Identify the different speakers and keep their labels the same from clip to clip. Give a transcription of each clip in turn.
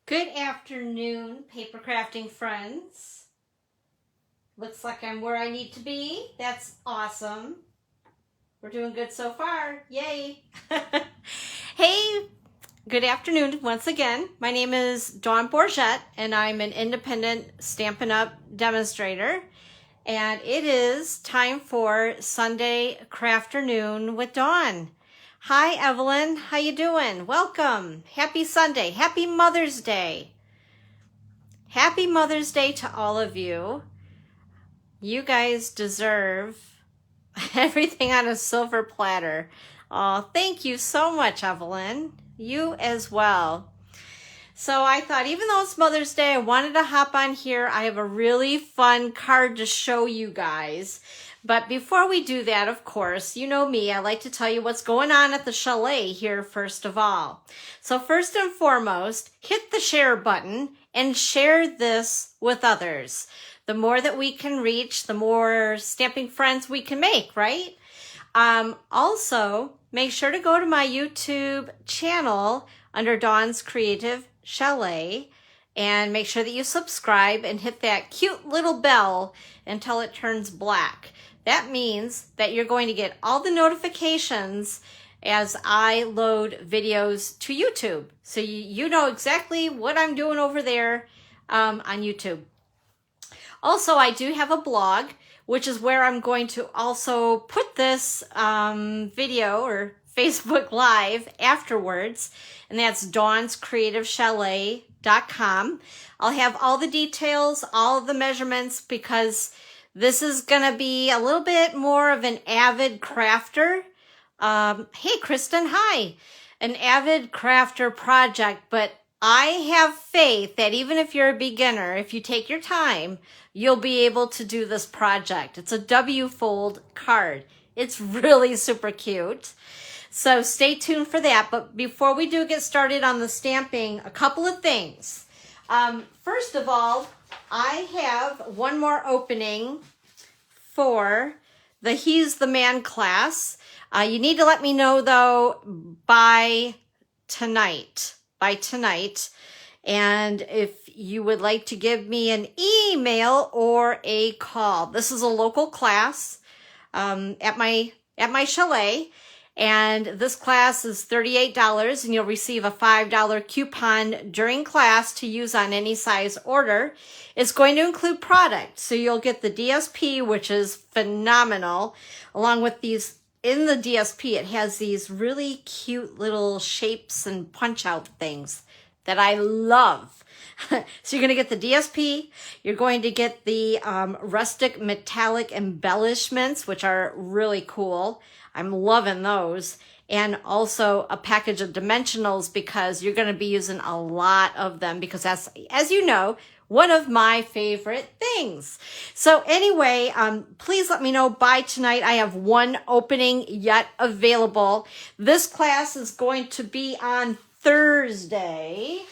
Speaker 1: Good afternoon, paper crafting friends. Looks like I'm where I need to be. That's awesome. We're doing good so far. Yay. Hey, good afternoon once again. My name is Dawn Bourgette, and I'm an independent Stampin' Up! Demonstrator. And it is time for Sunday Crafternoon with Dawn. Hi, Evelyn. How you doing? Welcome. Happy Sunday. Happy Mother's Day. Happy Mother's Day to all of you. You guys deserve everything on a silver platter. Oh, thank you so much, Evelyn. You as well. So I thought, even though it's Mother's Day, I wanted to hop on here. I have a really fun card to show you guys. But before we do that, of course, you know me, I like to tell you what's going on at the chalet here first of all. So first and foremost, hit the share button and share this with others. The more that we can reach, the more stamping friends we can make, right? Also, make sure to go to my YouTube channel under Dawn's Creative Chalet and make sure that you subscribe and hit that cute little bell until it turns black. That means that you're going to get all the notifications as I load videos to YouTube. So you know exactly what I'm doing over there on YouTube. Also, I do have a blog, which is where I'm going to also put this video or Facebook Live afterwards, and that's dawnscreativechalet.com. I'll have all the details, all of the measurements, because this is going to be a little bit more of an avid crafter. Hey, Kristen, hi. An avid crafter project, but I have faith that even if you're a beginner, if you take your time, you'll be able to do this project. It's a W-fold card. It's really super cute. So stay tuned for that. But before we do get started on the stamping, a couple of things. First of all, I have one more opening for the He's the Man class. You need to let me know, though, by tonight. And if you would like to give me an email or a call. This is a local class at my chalet. And this class is $38, and you'll receive a $5 coupon during class to use on any size order. It's going to include product. So you'll get the DSP, which is phenomenal, along with these. In the DSP, it has these really cute little shapes and punch-out things that I love. So you're going to get the DSP. You're going to get the rustic metallic embellishments, which are really cool. I'm loving those. And also a package of dimensionals, because you're going to be using a lot of them, because that's, as you know, one of my favorite things. So anyway, please let me know by tonight. I have one opening yet available. This class is going to be on Thursday,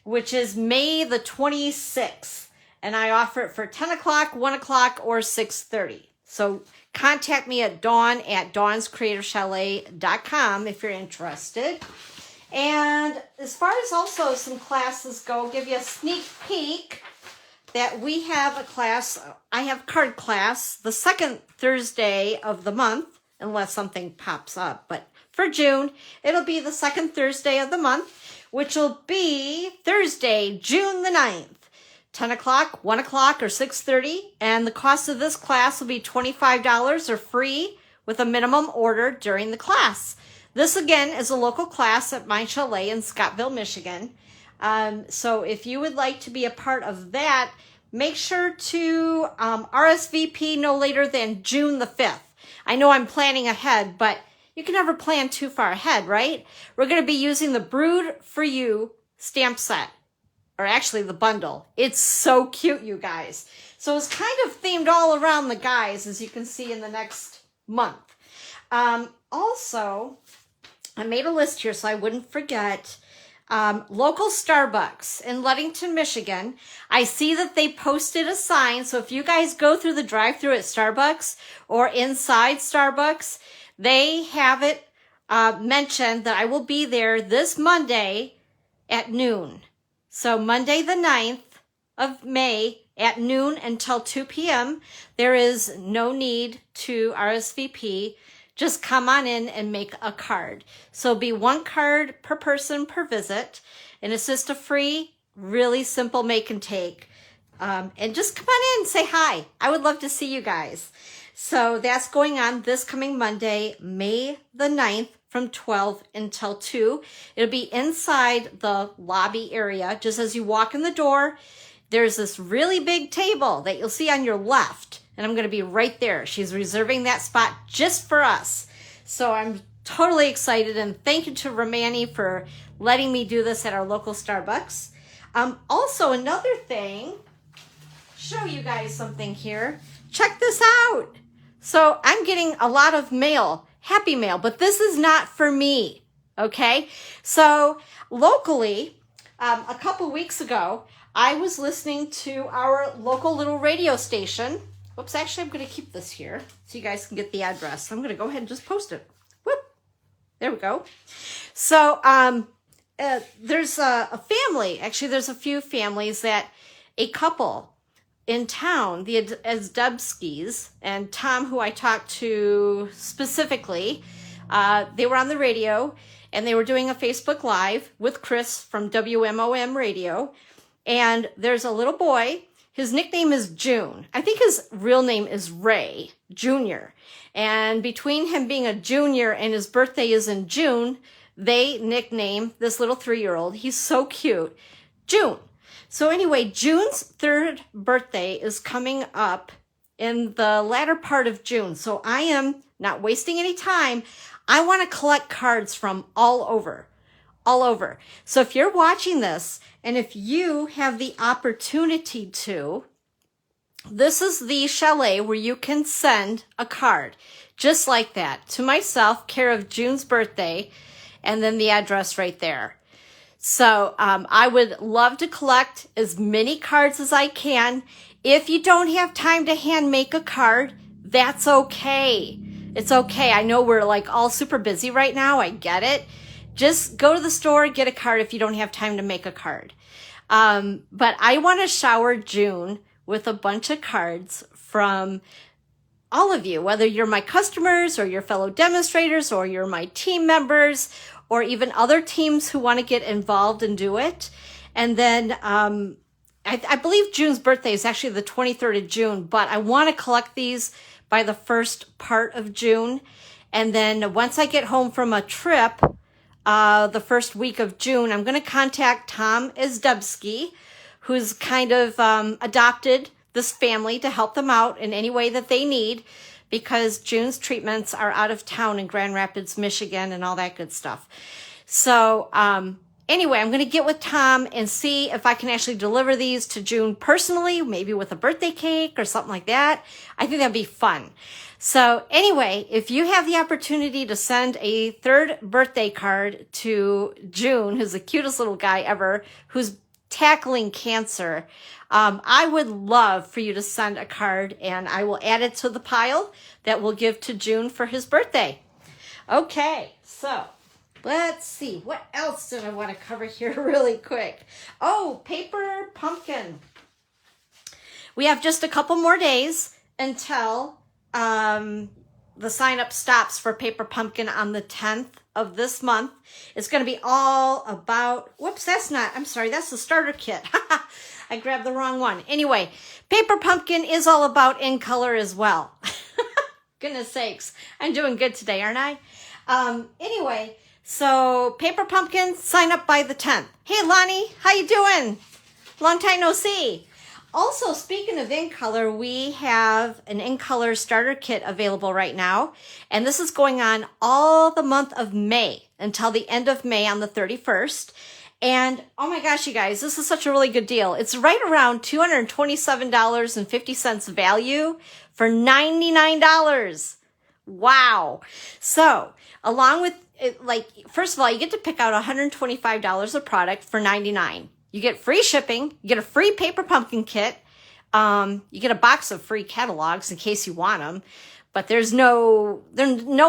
Speaker 1: which is May the 26th. And I offer it for 10 o'clock, 1 o'clock, or 6:30. So contact me at Dawn at dawnscreativechalet.com if you're interested. And as far as also some classes go, I'll give you a sneak peek that we have a class. I have card class the second Thursday of the month, unless something pops up. But for June, it'll be the second Thursday of the month, which will be Thursday, June the 9th. 10 o'clock, 1 o'clock, or 6:30. And the cost of this class will be $25 or free with a minimum order during the class. This, again, is a local class at my chalet in Scottsville, Michigan. So if you would like to be a part of that, make sure to RSVP no later than June the 5th. I know I'm planning ahead, but you can never plan too far ahead, right? We're going to be using the Brood for You stamp set, or actually the bundle. It's so cute, you guys. So it's kind of themed all around the guys, as you can see in the next month. Also, I made a list here so I wouldn't forget. Local Starbucks in Ludington, Michigan. I see that they posted a sign. So if you guys go through the drive-thru at Starbucks or inside Starbucks, they have it mentioned that I will be there this Monday at noon. So Monday the 9th of May at noon until 2 p.m. There is no need to RSVP. Just come on in and make a card. So it'll be 1 card per person per visit. And it's just a free, really simple make and take. And just come on in and say hi. I would love to see you guys. So that's going on this coming Monday, May the 9th from 12 until 2. It'll be inside the lobby area. Just as you walk in the door, there's this really big table that you'll see on your left. And I'm going to be right there. She's reserving that spot just for us. So I'm totally excited. And thank you to Romani for letting me do this at our local Starbucks. Also, another thing, show you guys something here. Check this out. So I'm getting a lot of mail, happy mail, but this is not for me, okay? So locally, a couple weeks ago, I was listening to our local little radio station. Whoops, actually, I'm going to keep this here so you guys can get the address. I'm going to go ahead and just post it. Whoop, there we go. So there's a family, actually there's a few families that a couple in town, the Asdubskis, and Tom, who I talked to specifically, they were on the radio and they were doing a Facebook Live with Chris from WMOM Radio. And there's a little boy, his nickname is June. I think his real name is Ray Jr. And between him being a junior and his birthday is in June, they nickname this little 3-year-old, he's so cute, June. So anyway, June's 3rd birthday is coming up in the latter part of June. So I am not wasting any time. I want to collect cards from all over. So if you're watching this and if you have the opportunity to, this is the chalet where you can send a card just like that to myself, care of June's birthday, and then the address right there. So I would love to collect as many cards as I can. If you don't have time to hand make a card, that's okay. It's okay. I know we're like all super busy right now. I get it. Just go to the store, get a card if you don't have time to make a card. But I want to shower June with a bunch of cards from all of you, whether you're my customers or your fellow demonstrators or you're my team members or even other teams who want to get involved and do it. And then I believe June's birthday is actually the 23rd of June, but I want to collect these by the first part of June. And then once I get home from a trip, the first week of June, I'm going to contact Tom Asdubski, who's kind of adopted this family to help them out in any way that they need, because June's treatments are out of town in Grand Rapids, Michigan, and all that good stuff. So anyway, I'm going to get with Tom and see if I can actually deliver these to June personally, maybe with a birthday cake or something like that. I think that'd be fun. So anyway, if you have the opportunity to send a 3rd birthday card to June, who's the cutest little guy ever, who's tackling cancer, I would love for you to send a card, and I will add it to the pile that we'll give to June for his birthday. Okay, so let's see. What else did I want to cover here really quick? Oh, paper pumpkin. We have just a couple more days until the sign up stops for paper pumpkin on the 10th of this month. It's going to be all about, whoops, that's the starter kit. I grabbed the wrong one. Anyway, paper pumpkin is all about in color as well. Goodness sakes, I'm doing good today, aren't I? Anyway, so paper pumpkin, sign up by the 10th. Hey, Lonnie, how you doing? Long time no see. Also, speaking of in color, we have an in color starter kit available right now. And this is going on all the month of May until the end of May on the 31st. And oh my gosh, you guys, this is such a really good deal. It's right around $227.50 value for $99. Wow. So along with it, like, first of all, you get to pick out $125 of product for $99. You get free shipping. You get a free paper pumpkin kit. You get a box of free catalogs in case you want them. But there's no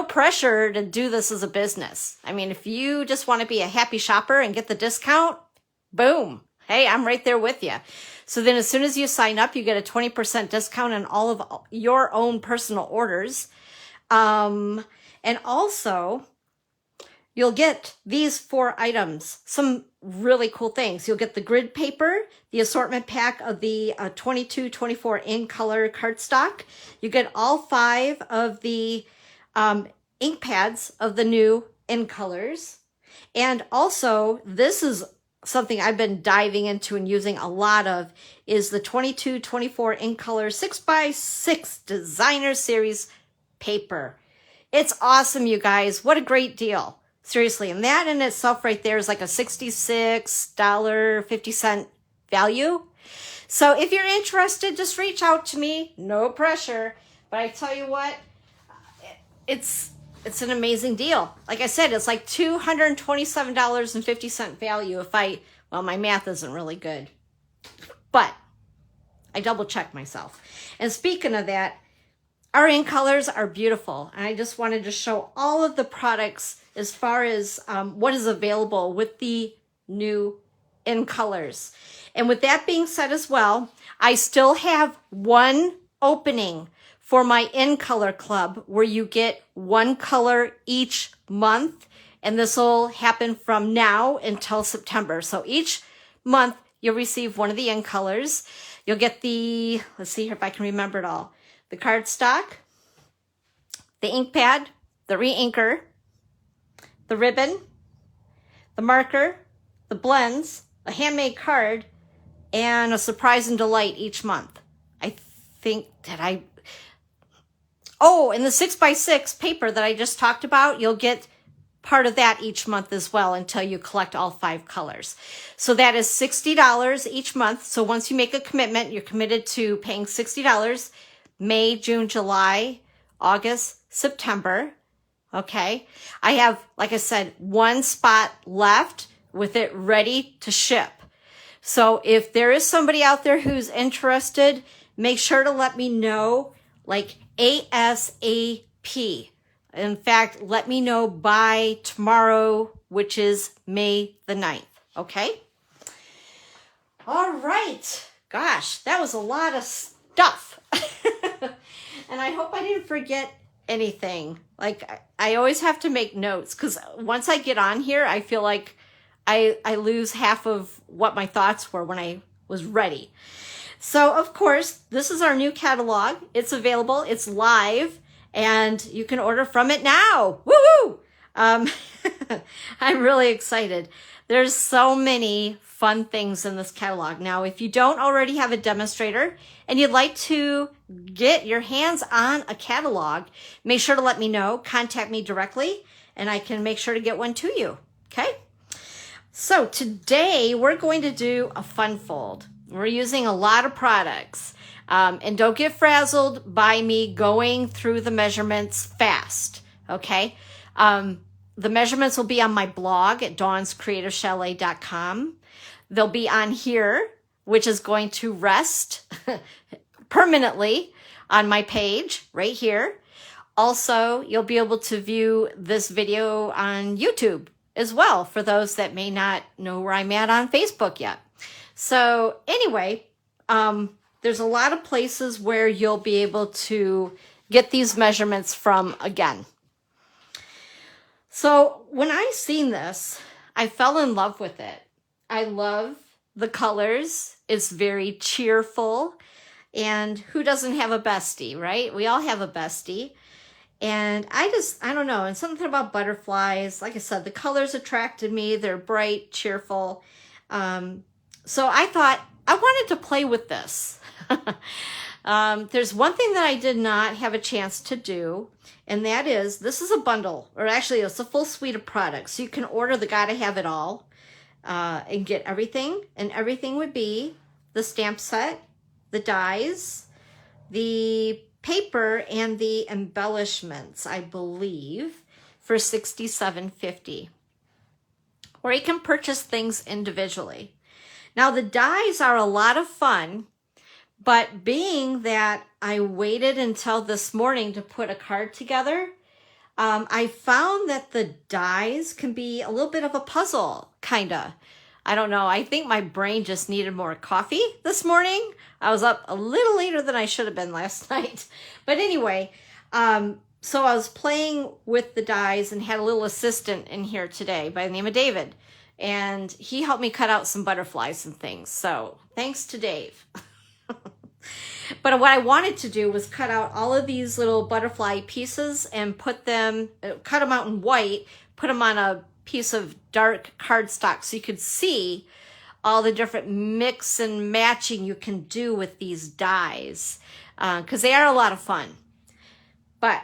Speaker 1: pressure to do this as a business. I mean, if you just want to be a happy shopper and get the discount, boom. Hey, I'm right there with you. So then as soon as you sign up, you get a 20% discount on all of your own personal orders. And also, you'll get these 4 items, some really cool things. You'll get the grid paper, the assortment pack of the 22-24 in color cardstock. You get all 5 of the ink pads of the new in colors. And also, this is something I've been diving into and using a lot of, is the 22-24 in color 6x6 designer series paper. It's awesome, you guys. What a great deal. Seriously, and that in itself right there is like a $66.50 value. So if you're interested, just reach out to me. No pressure. But I tell you what, it's an amazing deal. Like I said, it's like $227.50 value if well, my math isn't really good. But I double checked myself. And speaking of that, our ink colors are beautiful. And I just wanted to show all of the products as far as what is available with the new in colors. And with that being said as well, I still have one opening for my in color club where you get 1 color each month. And this will happen from now until September. So each month you'll receive one of the in colors. You'll get the, let's see here if I can remember it all. The cardstock, the ink pad, the re-inker, the ribbon, the marker, the blends, a handmade card, and a surprise and delight each month. I think that and the 6x6 paper that I just talked about, you'll get part of that each month as well until you collect all 5 colors. So that is $60 each month. So once you make a commitment, you're committed to paying $60, May, June, July, August, September. Okay. I have, like I said, 1 spot left with it ready to ship. So if there is somebody out there who's interested, make sure to let me know, like ASAP. In fact, let me know by tomorrow, which is May the 9th. Okay. All right. Gosh, that was a lot of stuff. And I hope I didn't forget anything. Like, I always have to make notes because once I get on here, I feel like I lose half of what my thoughts were when I was ready. So, of course, this is our new catalog. It's available. It's live. And you can order from it now. Woo-hoo! I'm really excited. There's so many fun things in this catalog. Now, if you don't already have a demonstrator and you'd like to get your hands on a catalog, make sure to let me know. Contact me directly, and I can make sure to get one to you. Okay? So today, we're going to do a fun fold. We're using a lot of products. And don't get frazzled by me going through the measurements fast, okay? The measurements will be on my blog at dawnscreativechalet.com. They'll be on here, which is going to rest permanently on my page right here. Also, you'll be able to view this video on YouTube as well for those that may not know where I'm at on Facebook yet. So anyway, there's a lot of places where you'll be able to get these measurements from again. So when I seen this, I fell in love with it. I love the colors. It's very cheerful. And who doesn't have a bestie, right? We all have a bestie. And I don't know. And something about butterflies, like I said, the colors attracted me. They're bright, cheerful. So I thought I wanted to play with this. There's one thing that I did not have a chance to do, and that is, this is a bundle, or actually it's a full suite of products. So you can order the Gotta Have It All and get everything, and everything would be the stamp set, the dies, the paper, and the embellishments, I believe, for $67.50. Or you can purchase things individually. Now the dies are a lot of fun, but being that I waited until this morning to put a card together, I found that the dies can be a little bit of a puzzle, kinda. I don't know. I think my brain just needed more coffee this morning. I was up a little later than I should have been last night. But anyway, so I was playing with the dies and had a little assistant in here today by the name of David. And he helped me cut out some butterflies and things. So thanks to Dave. But what I wanted to do was cut out all of these little butterfly pieces and put them, cut them out in white, put them on a piece of dark cardstock so you could see all the different mix and matching you can do with these dies, because they are a lot of fun. But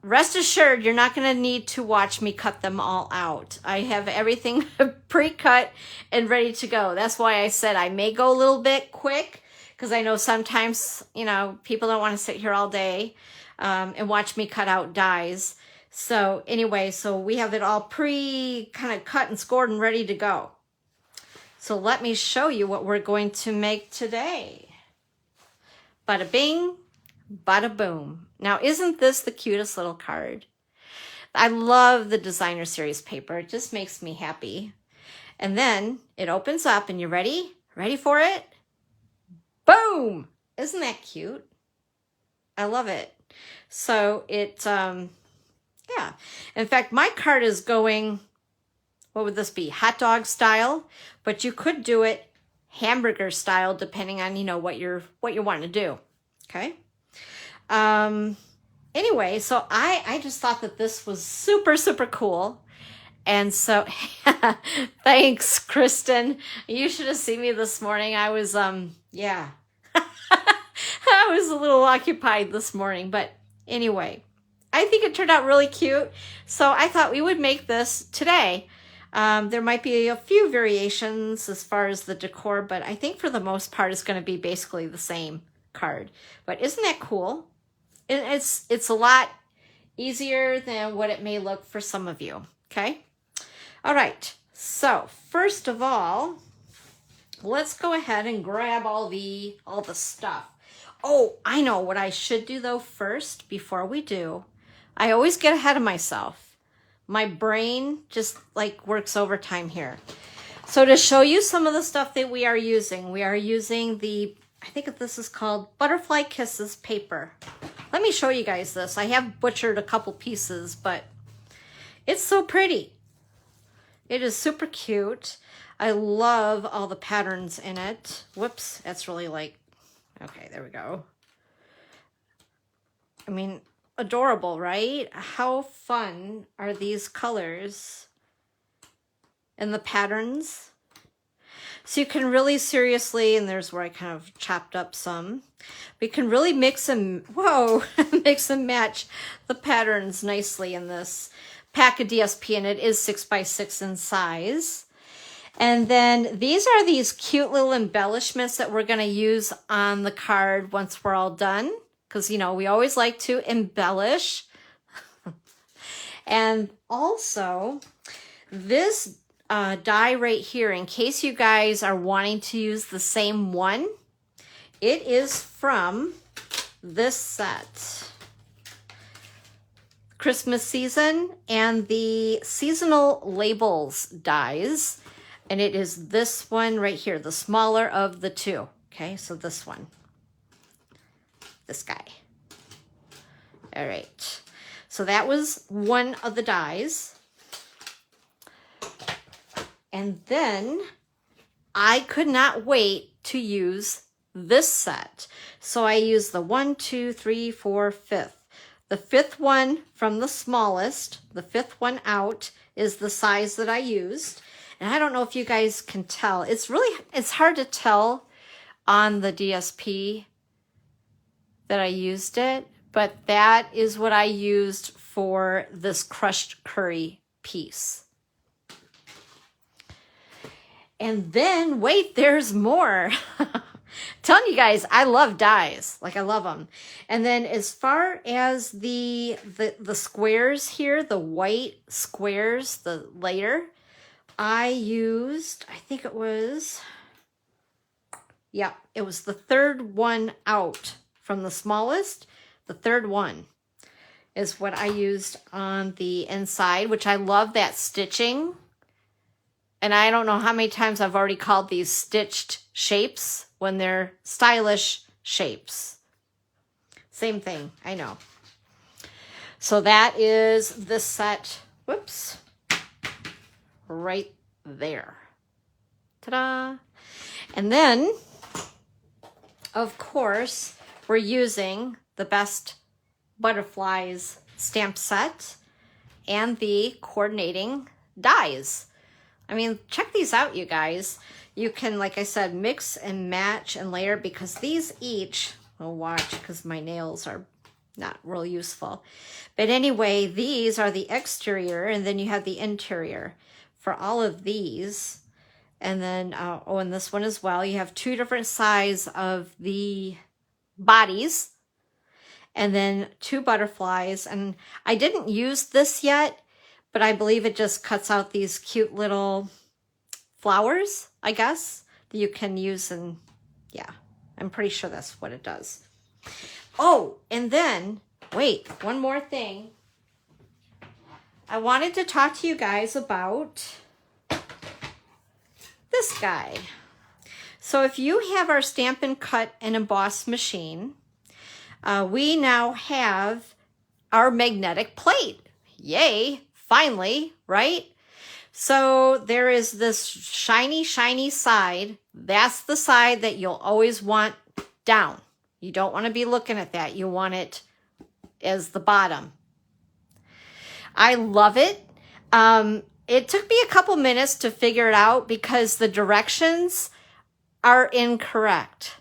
Speaker 1: rest assured, you're not going to need to watch me cut them all out. I have everything pre-cut and ready to go. That's why I said I may go a little bit quick, because I know sometimes, you know, people don't want to sit here all day and watch me cut out dies. So anyway, so we have it all kind of cut and scored and ready to go. So let me show you what we're going to make today. Bada bing, bada boom. Now, isn't this the cutest little card? I love the designer series paper. It just makes me happy. And then it opens up and you ready? Ready for it? Boom! Isn't that cute? I love it. So it, yeah. In fact, my card is going, what would this be? Hot dog style, but you could do it hamburger style depending on, you know, what you're wanting to do. Okay. Anyway, so I just thought that this was super, super cool. And so, thanks, Kristen. You should have seen me this morning. I was, yeah. I was a little occupied this morning, but anyway, I think it turned out really cute. So I thought we would make this today. There might be a few variations as far as the decor, but I think for the most part, it's going to be basically the same card. But isn't that cool? It's a lot easier than what it may look for some of you. Okay. All right. So first of all, let's go ahead and grab all the stuff. Oh, I know what I should do though first before we do. I always get ahead of myself. My brain just like works overtime here. So to show you some of the stuff that we are using the, I think this is called Butterfly Kisses paper. Let me show you guys this. I have butchered a couple pieces, but it's so pretty. It is super cute. I love all the patterns in it. Whoops, that's really like, okay, there we go. I mean, adorable, right? How fun are these colors and the patterns? So you can really seriously, and there's where I kind of chopped up some, we can really mix and, whoa, mix and match the patterns nicely in this pack of DSP, and it is 6x6 in size. And then these are these cute little embellishments that we're going to use on the card once we're all done. Because, you know, we always like to embellish. And also, this die right here, in case you guys are wanting to use the same one, it is from this set. Christmas season and the seasonal labels dies. And it is this one right here, the smaller of the two. Okay, so this one. This guy. All right. So that was one of the dies. And then I could not wait to use this set. So I used the 1, 2, 3, 4, 5th. The 5th one from the smallest, the 5th one out is the size that I used. And I don't know if you guys can tell. It's hard to tell on the DSP that I used it, but that is what I used for this crushed curry piece. And then, wait, there's more. Telling you guys, I love dies. Like, I love them. And then as far as the squares here, the white squares, the layer, I used, I think it was, yeah, it was the 3rd one out from the smallest. The 3rd one is what I used on the inside, which I love that stitching. And I don't know how many times I've already called these stitched shapes when they're stylish shapes. Same thing, I know. So that is this set, whoops, right there. Ta-da! And then, of course, we're using the Best Butterflies stamp set and the coordinating dies. I mean, check these out, you guys. You can, like I said, mix and match and layer, because these each, well, watch, because my nails are not real useful. But anyway, these are the exterior, and then you have the interior for all of these. And then, oh, and this one as well. You have two different sizes of the bodies, and then two butterflies. And I didn't use this yet, but I believe it just cuts out these cute little flowers, I guess, that you can use. And yeah, I'm pretty sure that's what it does. Oh, and then, wait, one more thing. I wanted to talk to you guys about this guy. So if you have our Stampin' Cut and Emboss machine, we now have our magnetic plate. Yay, finally, right? So there is this shiny, shiny side. That's the side that you'll always want down. You don't want to be looking at that. You want it as the bottom. I love it. It took me a couple minutes to figure it out because the directions are incorrect.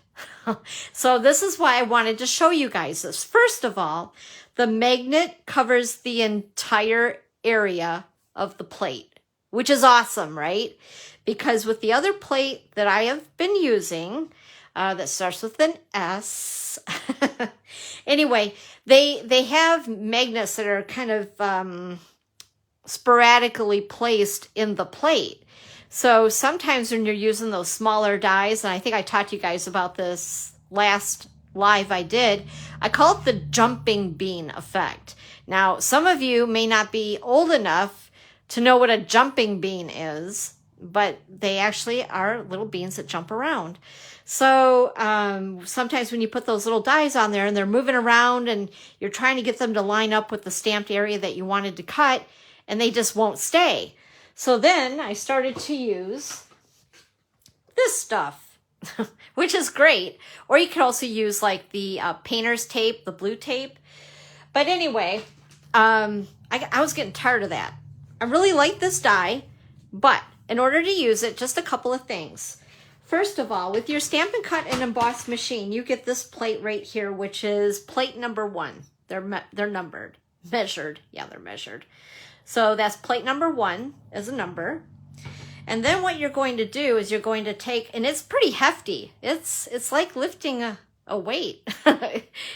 Speaker 1: So this is why I wanted to show you guys this. First of all, the magnet covers the entire area of the plate, which is awesome, right? Because with the other plate that I have been using, that starts with an S. Anyway, they have magnets that are kind of sporadically placed in the plate. So sometimes when you're using those smaller dies, and I think I talked to you guys about this last live I did, I call it the jumping bean effect. Now, some of you may not be old enough to know what a jumping bean is, but they actually are little beans that jump around. So sometimes when you put those little dies on there and they're moving around and you're trying to get them to line up with the stamped area that you wanted to cut, and they just won't stay. So then I started to use this stuff, which is great. Or you can also use like the painter's tape, the blue tape. But anyway, I was getting tired of that. I really like this die, but in order to use it, just a couple of things. First of all, with your Stampin' Cut and Emboss machine, you get this plate right here, which is plate number 1. They're numbered, measured. Yeah, they're measured. So that's plate number 1 as a number. And then what you're going to do is you're going to take, and it's pretty hefty. It's like lifting a weight.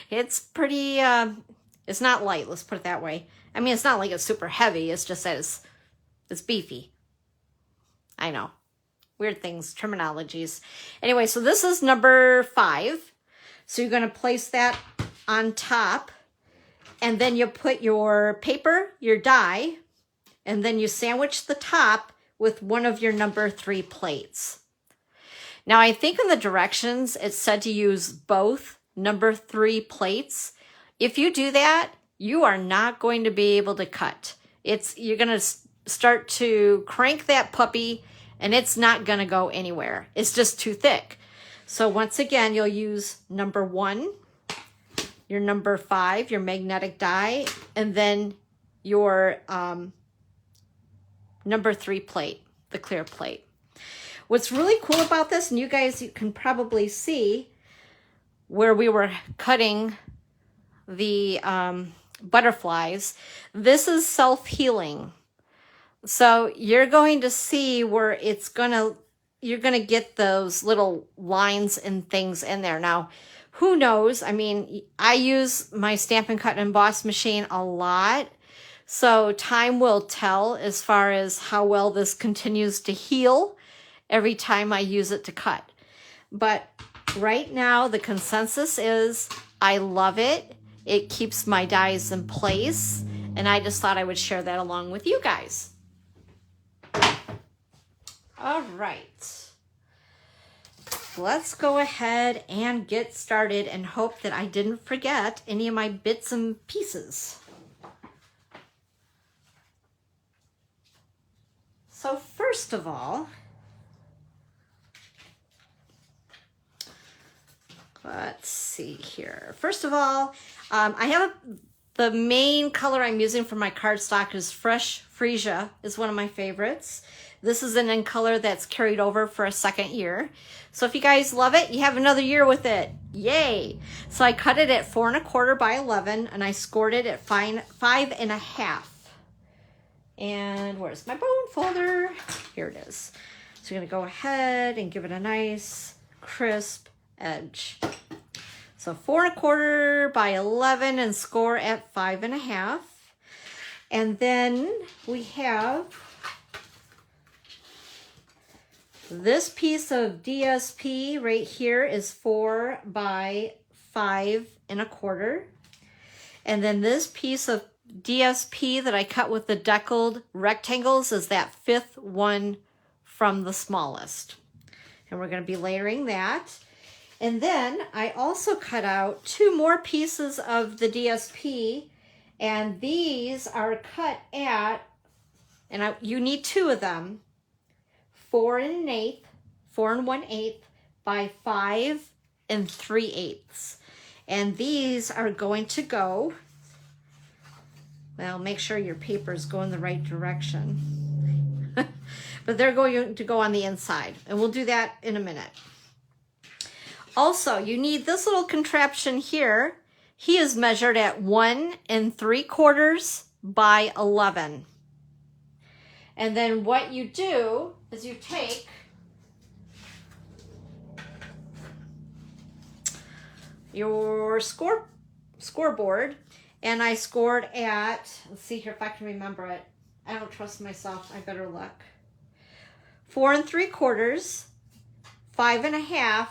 Speaker 1: It's pretty, it's not light, let's put it that way. I mean, it's not like it's super heavy. It's just that it's beefy. I know. Weird things, terminologies. Anyway, so this is number 5. So you're going to place that on top. And then you put your paper, your die, and then you sandwich the top with one of your number 3 plates. Now, I think in the directions, it said to use both number 3 plates. If you do that, you are not going to be able to cut. You're going to start to crank that puppy, and it's not going to go anywhere. It's just too thick. So once again, you'll use number 1, your number 5, your magnetic die, and then your number 3 plate, the clear plate. What's really cool about this, and you guys can probably see where we were cutting the butterflies, this is self-healing. So you're going to see where you're gonna get those little lines and things in there. Now, who knows? I mean, I use my Stampin' Cut and Emboss machine a lot, so time will tell as far as how well this continues to heal every time I use it to cut. But right now, the consensus is I love it. It keeps my dies in place, and I just thought I would share that along with you guys. All right. Let's go ahead and get started and hope that I didn't forget any of my bits and pieces. So first of all, let's see here. First of all, the main color I'm using for my cardstock is Fresh Freesia, is one of my favorites. This is an in color that's carried over for a second year. So if you guys love it, you have another year with it. Yay! So I cut it at 4 1/4 by 11, and I scored it at 5 1/2. And where's my bone folder? Here it is. So I'm gonna go ahead and give it a nice crisp edge. So 4 1/4 by 11 and score at 5 1/2. And then we have this piece of DSP right here is 4 by 5 1/4. And then this piece of DSP that I cut with the deckled rectangles is that 5th one from the smallest. And we're going to be layering that. And then I also cut out 2 more pieces of the DSP, and these are cut at, and you need 2 of them, 4 1/8 by 5 3/8. And these are going to go, well, make sure your papers go in the right direction. But they're going to go on the inside, and we'll do that in a minute. Also, you need this little contraption here. He is measured at 1 3/4 by 11. And then what you do is you take your scoreboard, and I scored at, let's see here if I can remember it. I don't trust myself. I better look. 4 3/4, 5 1/2,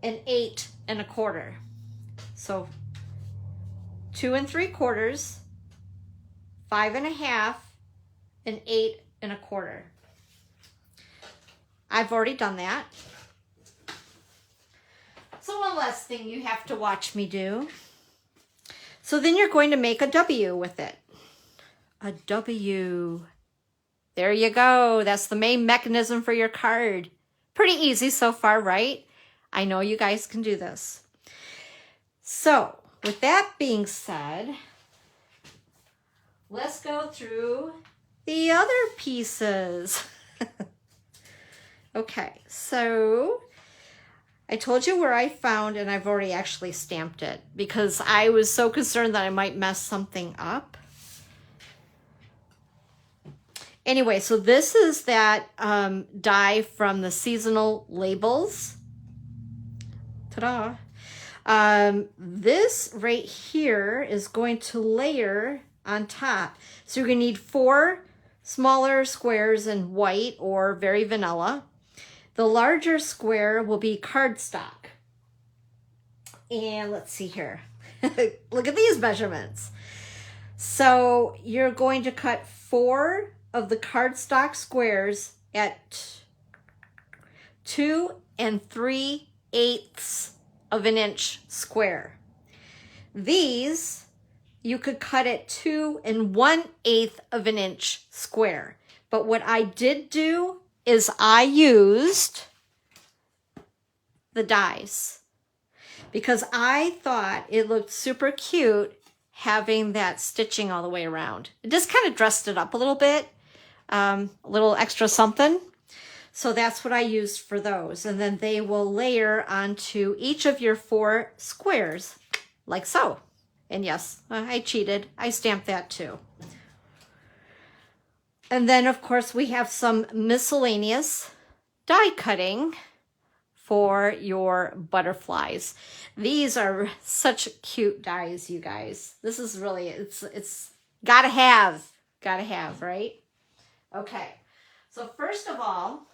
Speaker 1: and 8 1/4. So 2 3/4, 5 1/2, and 8 1/4. I've already done that. So one last thing you have to watch me do. So then you're going to make a W with it. A W. There you go. That's the main mechanism for your card. Pretty easy so far, right? I know you guys can do this. So with that being said, let's go through the other pieces. Okay, so I told you where I found, and I've already actually stamped it because I was so concerned that I might mess something up. Anyway, so this is that die from the seasonal labels. Ta-da! This right here is going to layer on top. So you're going to need 4 smaller squares in white or very vanilla. The larger square will be cardstock. And let's see here. Look at these measurements. So you're going to cut 4 of the cardstock squares at 2 3/8 of an inch square. These you could cut at 2 1/8 of an inch square. But what I did do is I used the dies because I thought it looked super cute having that stitching all the way around. It just kind of dressed it up a little bit, a little extra something. So that's what I used for those. And then they will layer onto each of your 4 squares like so. And yes, I cheated. I stamped that too. And then, of course, we have some miscellaneous die cutting for your butterflies. These are such cute dies, you guys. This is really, it's gotta have, right? Okay, so first of all,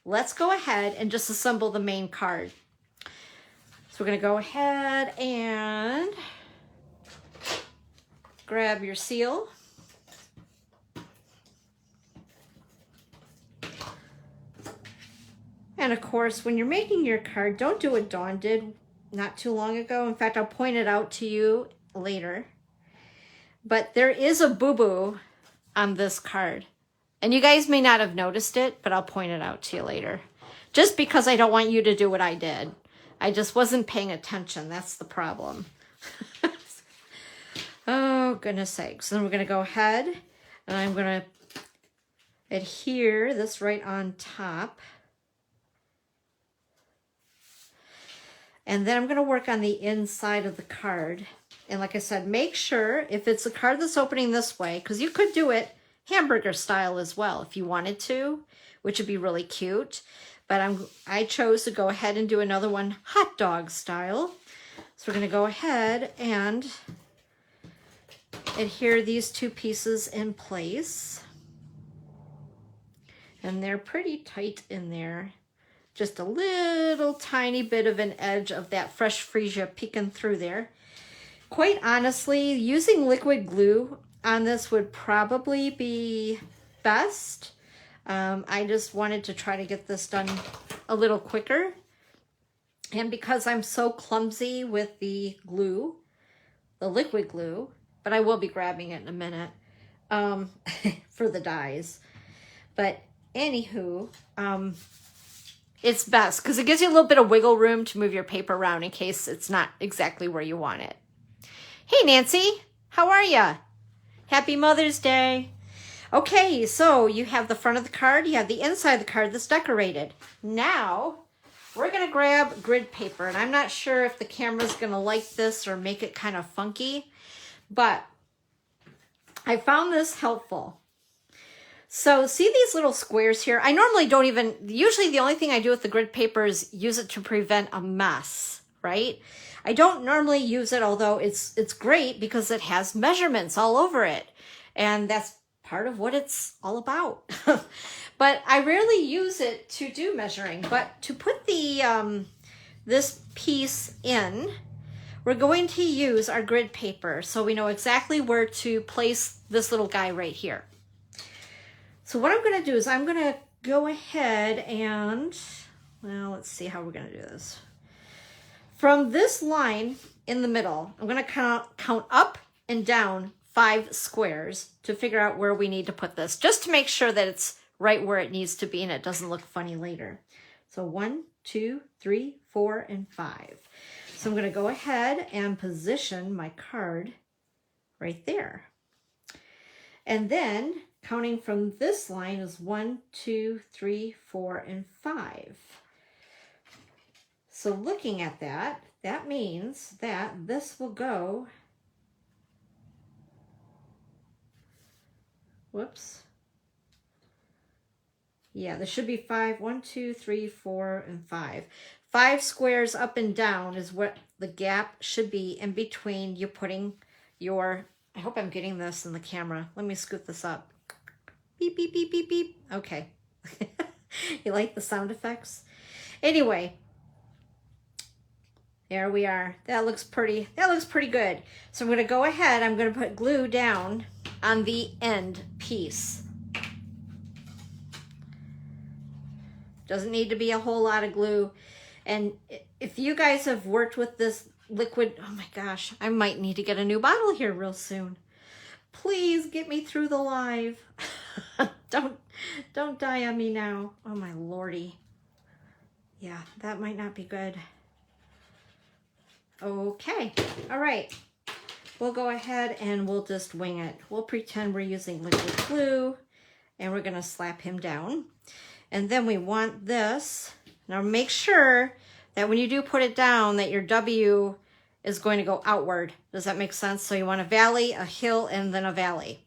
Speaker 1: let's go ahead and just assemble the main card. So we're gonna go ahead and grab your seal. And of course, when you're making your card, don't do what Dawn did not too long ago. In fact, I'll point it out to you later. But there is a boo-boo on this card. And you guys may not have noticed it, but I'll point it out to you later. Just because I don't want you to do what I did. I just wasn't paying attention. That's the problem. Oh, goodness sakes. So then we're going to go ahead and I'm going to adhere this right on top. And then I'm going to work on the inside of the card. And like I said, make sure if it's a card that's opening this way, because you could do it hamburger style as well if you wanted to, which would be really cute. But I chose to go ahead and do another one hot dog style. So we're going to go ahead and adhere these two pieces in place. And they're pretty tight in there. Just a little tiny bit of an edge of that fresh freesia peeking through there. Quite honestly, using liquid glue on this would probably be best. I just wanted to try to get this done a little quicker. And because I'm so clumsy with the glue, the liquid glue, but I will be grabbing it in a minute for the dies. But anywho, it's best because it gives you a little bit of wiggle room to move your paper around in case it's not exactly where you want it. Hey, Nancy, how are ya? Happy Mother's Day. Okay, so you have the front of the card, you have the inside of the card that's decorated. Now, we're gonna grab grid paper, and I'm not sure if the camera's gonna like this or make it kind of funky, but I found this helpful. So see these little squares here? I normally don't even, usually the only thing I do with the grid paper is use it to prevent a mess, right? I don't normally use it, although it's great because it has measurements all over it. And that's part of what it's all about. But I rarely use it to do measuring. But to put the this piece in, we're going to use our grid paper so we know exactly where to place this little guy right here. So what I'm going to do is I'm going to go ahead and, well, let's see how we're going to do this. From this line in the middle, I'm going to count up and down 5 squares to figure out where we need to put this, just to make sure that it's right where it needs to be and it doesn't look funny later. So 1, 2, 3, 4, and 5. So I'm going to go ahead and position my card right there. And then counting from this line is 1, 2, 3, 4, and 5. So looking at that, that means that this will go, whoops. Yeah, there should be 5, 1, 2, 3, 4, and 5. 5 squares up and down is what the gap should be in between you putting your, I hope I'm getting this in the camera. Let me scoot this up. Beep, beep, beep, beep, beep. Okay. You like the sound effects? Anyway, there we are. That looks pretty good. So I'm going to go ahead, I'm going to put glue down on the end piece. Doesn't need to be a whole lot of glue. And if you guys have worked with this liquid, oh my gosh, I might need to get a new bottle here real soon. Please get me through the live. Don't die on me now. Oh my lordy. Yeah, that might not be good. Okay, all right. We'll go ahead and we'll just wing it. We'll pretend we're using liquid glue and we're gonna slap him down. And then we want this. Now make sure that when you do put it down that your W is going to go outward. Does that make sense? So you want a valley, a hill, and then a valley.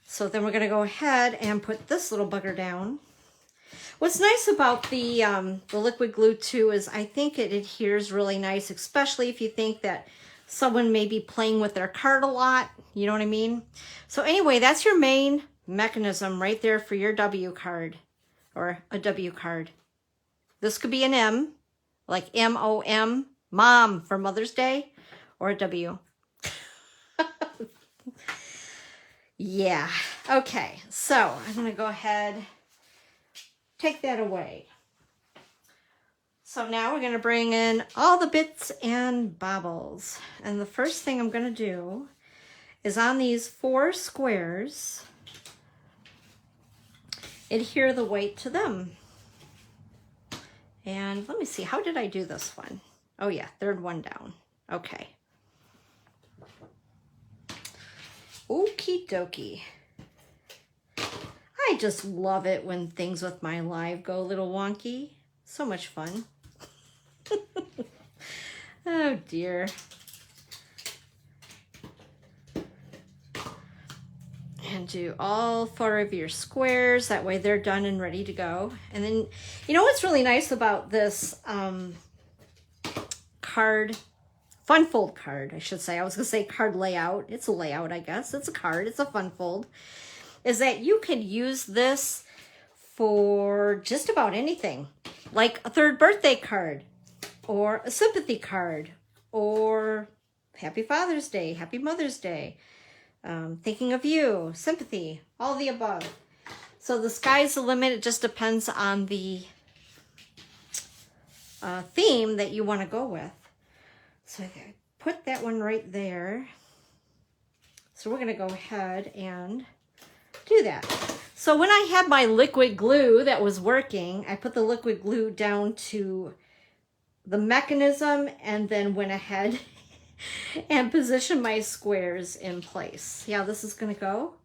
Speaker 1: So then we're going to go ahead and put this little bugger down. What's nice about the liquid glue too is I think it adheres really nice, especially if you think that someone may be playing with their card a lot. You know what I mean? So anyway, that's your main mechanism right there for your W card or a W card. This could be an M, like M-O-M, Mom for Mother's Day, or a W. Yeah, okay, so I'm going to go ahead, take that away. So now we're going to bring in all the bits and bobbles. And the first thing I'm going to do is on these 4 squares, adhere the white to them. And let me see, how did I do this one? Oh yeah, 3rd one down. Okay. Okie dokie. I just love it when things with my live go a little wonky. So much fun. Oh dear. And do all 4 of your squares. That way they're done and ready to go. And then, you know what's really nice about this card, fun fold card, I should say. I was going to say card layout. It's a layout, I guess. It's a card. It's a fun fold. Is that you could use this for just about anything. Like a 3rd birthday card, or a sympathy card, or Happy Father's Day, Happy Mother's Day, thinking of you, sympathy, all the above. So the sky's the limit. It just depends on the theme that you want to go with. So I put that one right there. So we're going to go ahead and do that. So when I had my liquid glue that was working, I put the liquid glue down to the mechanism and then went ahead and positioned my squares in place. Yeah, this is going to go.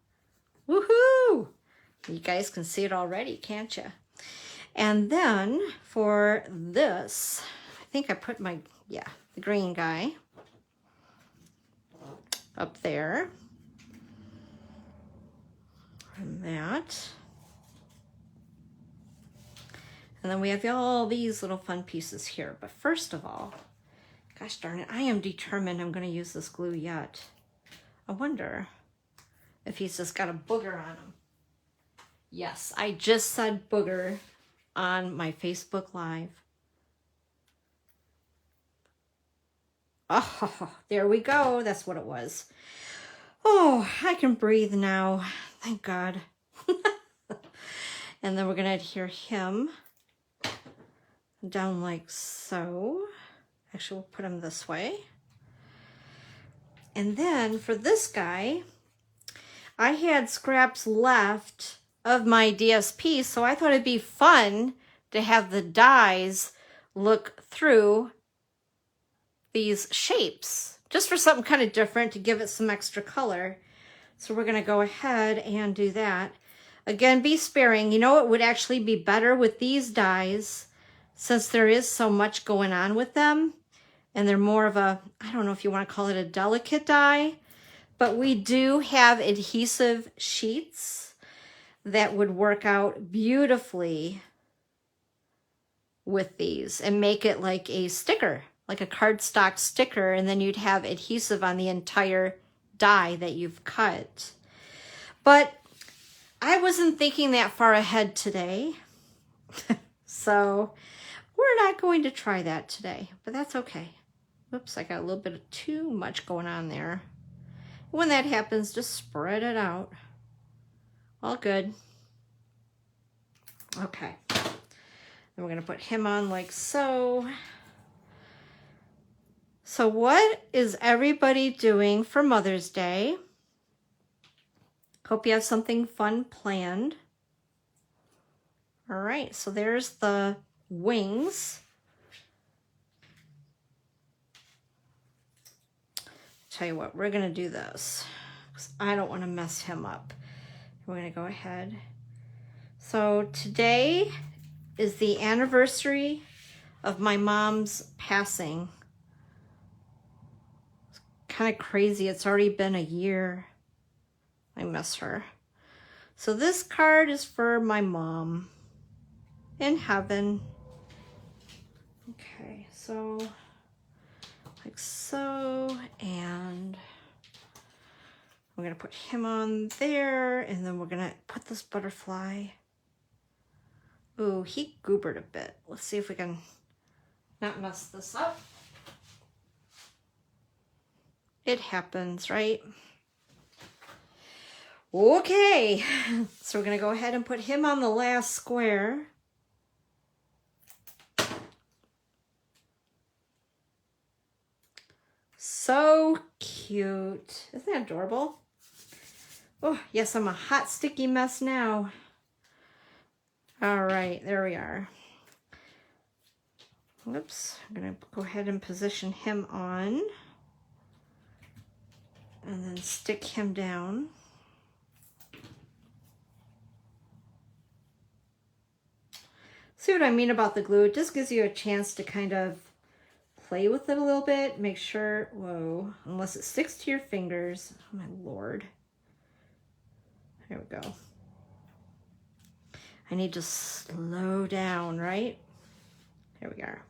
Speaker 1: Woohoo! You guys can see it already, can't you? And then for this, I think I put my, yeah, the green guy up there. And that. And then we have all these little fun pieces here. But first of all, gosh darn it, I am determined I'm going to use this glue yet. I wonder if he's just got a booger on him. Yes, I just said booger on my Facebook Live. Oh, there we go. That's what it was. Oh, I can breathe now. Thank God. And then we're going to adhere him down like so. Actually, we'll put him this way. And then for this guy, I had scraps left of my DSP, so I thought it'd be fun to have the dies look through these shapes, just for something kind of different to give it some extra color. So we're going to go ahead and do that. Again, be sparing. You know, it would actually be better with these dies, since there is so much going on with them, and they're more of a, I don't know if you want to call it a delicate die, but we do have adhesive sheets that would work out beautifully with these and make it like a sticker, like a cardstock sticker, and then you'd have adhesive on the entire die that you've cut. But I wasn't thinking that far ahead today, so we're not going to try that today, but that's okay. Oops, I got a little bit of too much going on there. When that happens, just spread it out. All good. Okay. Then we're going to put him on like so. So what is everybody doing for Mother's Day? Hope you have something fun planned. All right, so there's the wings. Tell you what, we're going to do this because I don't want to mess him up. We're going to go ahead. So today is the anniversary of my mom's passing. It's kind of crazy. It's already been a year. I miss her. So this card is for my mom in heaven. Okay, so like so, and we're gonna put him on there, and then we're gonna put this butterfly. Ooh, he goobered a bit. Let's see if we can not mess this up. It happens, right? Okay, so we're gonna go ahead and put him on the last square. So cute. Isn't that adorable? Oh, yes, I'm a hot, sticky mess now. All right, there we are. Whoops, I'm gonna go ahead and position him on and then stick him down. See what I mean about the glue? It just gives you a chance to kind of play with it a little bit. Make sure, whoa, unless it sticks to your fingers. Oh my Lord. There we go. I need to slow down, right? There we are.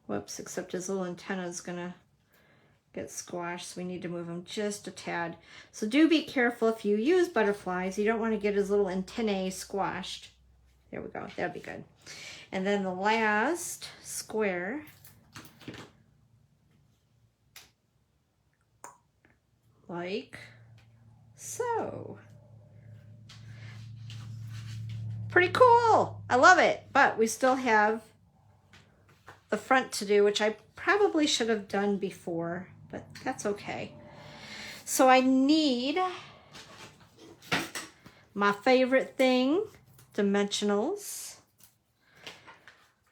Speaker 1: Whoops, except his little antenna is gonna get squashed, so we need to move him just a tad. So do be careful if you use butterflies. You don't want to get his little antennae squashed. There we go, that'd be good. And then the last square, like so. Pretty cool, I love it. But we still have the front to do, which I probably should have done before, but that's okay. So I need my favorite thing, dimensionals.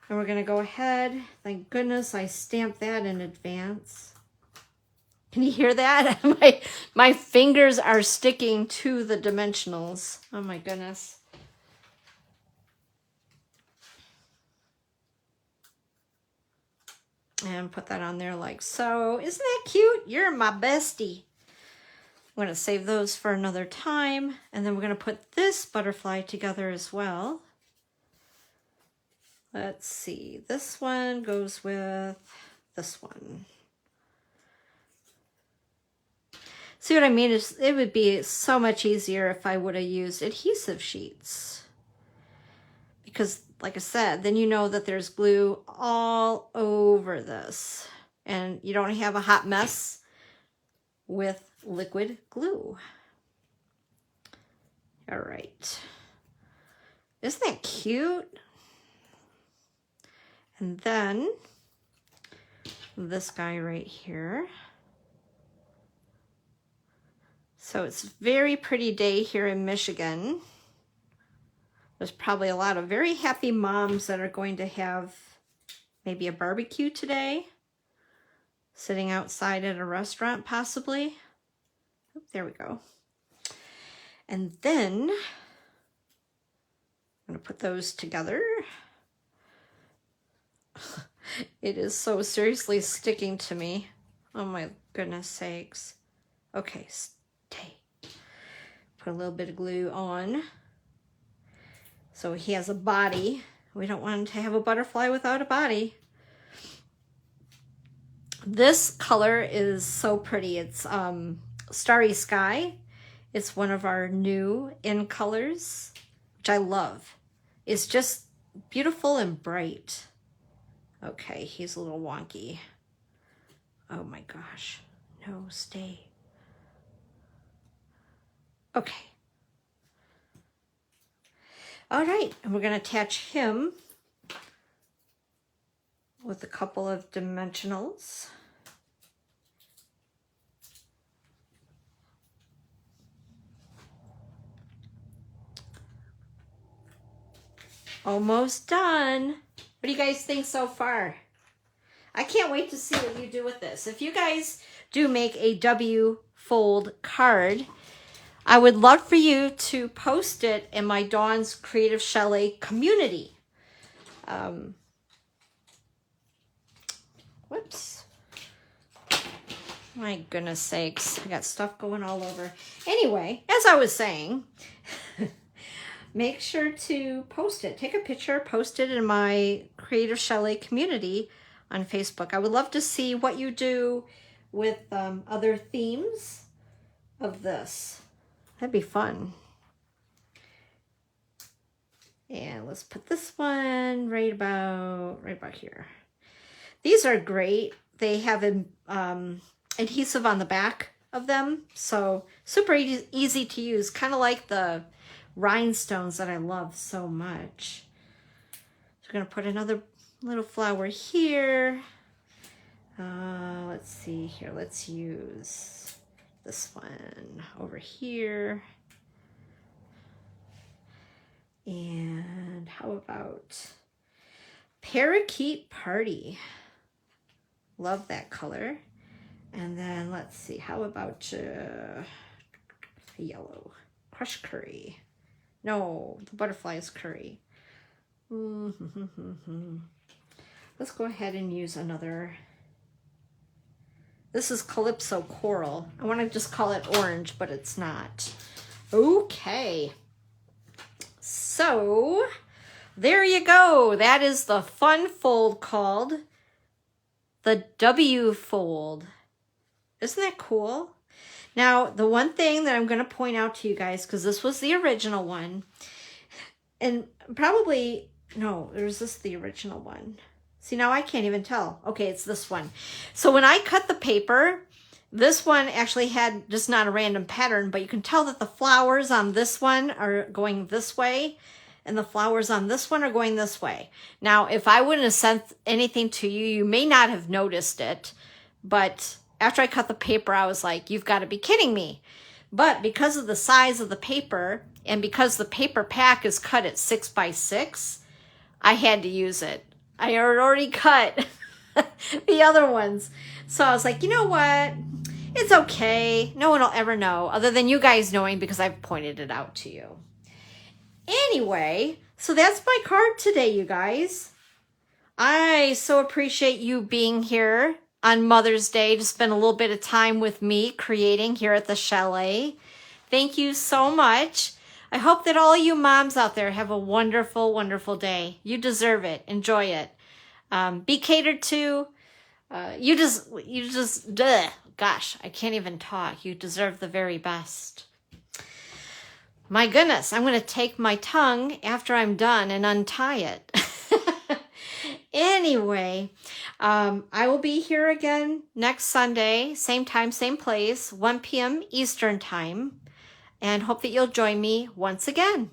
Speaker 1: And we're gonna go ahead, thank goodness I stamped that in advance. Can you hear that? my fingers are sticking to the dimensionals. Oh my goodness. And put that on there like so. Isn't that cute? You're my bestie. I'm gonna save those for another time. And then we're gonna put this butterfly together as well. Let's see, this one goes with this one. See what I mean? It would be so much easier if I would have used adhesive sheets. Because like I said, then you know that there's glue all over this. And you don't have a hot mess with liquid glue. All right. Isn't that cute? And then this guy right here. So it's a very pretty day here in Michigan. There's probably a lot of very happy moms that are going to have maybe a barbecue today, sitting outside at a restaurant possibly. Oh, there we go. And then I'm going to put those together. It is so seriously sticking to me. Oh my goodness sakes. Okay, stay. Put a little bit of glue on. So he has a body. We don't want him to have a butterfly without a body. This color is so pretty. It's Starry Sky. It's one of our new in colors, which I love. It's just beautiful and bright. Okay, he's a little wonky. Oh my gosh. No, stay. Okay. All right, and we're going to attach him with a couple of dimensionals. Almost done. What do you guys think so far? I can't wait to see what you do with this. If you guys do make a W fold card, I would love for you to post it in my Dawn's Creative Chalet community. Whoops. My goodness sakes. I got stuff going all over. Anyway, as I was saying, make sure to post it. Take a picture, post it in my Creative Chalet community on Facebook. I would love to see what you do with other themes of this. That'd be fun. And let's put this one right about here. These are great. They have adhesive on the back of them, so super easy to use. Kind of like the rhinestones that I love so much. So we're gonna put another little flower here. Let's see here. Let's use this one over here. And how about Parakeet Party? Love that color. And then let's see, how about yellow? Crush Curry. No, the butterfly is curry. Let's go ahead and use another. This is Calypso Coral. I want to just call it orange, but it's not. Okay. So, there you go. That is the fun fold called the W fold. Isn't that cool? Now, the one thing that I'm going to point out to you guys, because this was the original one, and probably, no, there's this the original one. See, now I can't even tell. Okay, it's this one. So when I cut the paper, this one actually had just not a random pattern, but you can tell that the flowers on this one are going this way, and the flowers on this one are going this way. Now, if I wouldn't have sent anything to you, you may not have noticed it, but after I cut the paper, I was like, you've got to be kidding me. But because of the size of the paper, and because the paper pack is cut at 6 by 6, I had to use it. I had already cut the other ones. So I was like, you know what? It's okay. No one will ever know, other than you guys knowing because I've pointed it out to you. Anyway, so that's my card today, you guys. I so appreciate you being here on Mother's Day to spend a little bit of time with me creating here at the chalet. Thank you so much. I hope that all you moms out there have a wonderful, wonderful day. You deserve it. Enjoy it. Be catered to. Gosh, I can't even talk. You deserve the very best. My goodness, I'm going to take my tongue after I'm done and untie it. Anyway, I will be here again next Sunday, same time, same place, 1 p.m. Eastern time, and hope that you'll join me once again.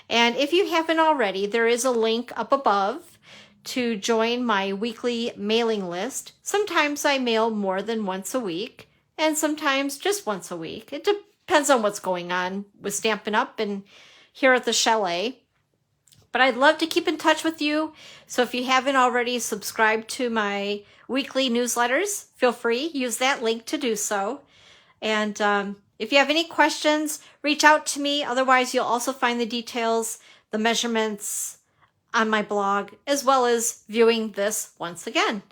Speaker 1: And if you haven't already, there is a link up above to join my weekly mailing list. Sometimes I mail more than once a week, and sometimes just once a week. It depends on what's going on with Stampin' Up! And here at the chalet. But I'd love to keep in touch with you. So if you haven't already subscribed to my weekly newsletters, feel free, use that link to do so. And if you have any questions, reach out to me. Otherwise, you'll also find the details, the measurements on my blog, as well as viewing this once again.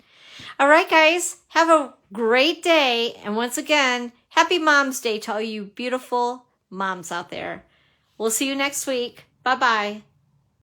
Speaker 1: All right, guys, have a great day. And once again, happy Mom's Day to all you beautiful moms out there. We'll see you next week. Bye-bye.